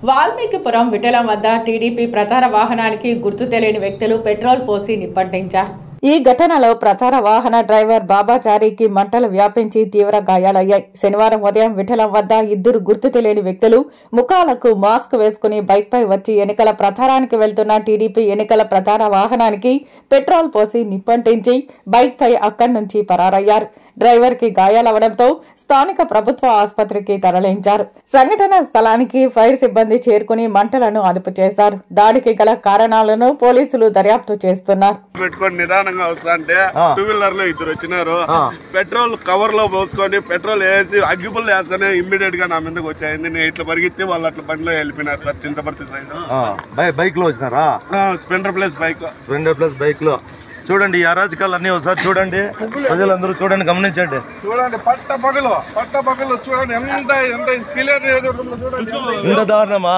వాల్మీకిపురం విఠలం వద్ద టీడీపీ ప్రచార వాహనానికి గుర్తు తెలియని వ్యక్తులు పెట్రోల్ పోసి నిప్పంటించారు. ఈ ఘటనలో ప్రచార వాహన డ్రైవర్ బాబాచారికి మంటలు వ్యాపించి తీవ్ర గాయాలయ్యాయి. శనివారం ఉదయం విఠలం వద్ద ఇద్దరు గుర్తు తెలియని వ్యక్తులు ముఖాలకు మాస్క్ వేసుకుని బైక్ పై వచ్చి ఎన్నికల ప్రచారానికి వెళ్తున్న టీడీపీ ఎన్నికల ప్రచార వాహనానికి పెట్రోల్ పోసి నిప్పంటించి బైక్ పై అక్కడి నుంచి పరారయ్యారు. డ్రైవర్ కి గాయాలవడంతో స్థానిక ప్రభుత్వ ఆసుపత్రికి తరలించారు. సంఘటన స్థలానికి ఫైర్ సిబ్బంది చేరుకుని మంటలను అదుపు చేశారు. దాడికి గల కారణాలను పోలీసులు దర్యాప్తు చేస్తున్నారు. టూ వీలర్ లో ఇద్దరు వచ్చినారు. పెట్రోల్ కవర్ లో పోసుకొని పెట్రోల్ వేసి అగ్గిపుల్లు వేస్తానే ఇమ్మీడియట్ గా నా మీదకి వచ్చాయింది. నేను ఇట్లా పరిగెత్తి వాళ్ళు అట్లా బండిలో వెళ్ళిపోయినారు సార్. చింతపర్తి సైడ్ బైక్ లో వచ్చినారా? స్ప్లెండర్ ప్లస్ బైక్ లో చూడండి. ఈ అరాజకాలు అన్ని ఒకసారి చూడండి, ప్రజలందరూ చూడండి, గమనించండి. చూడండి పట్ట పగలు చూడండి ఎంత క్లియర్. ఇంత దారుణమా?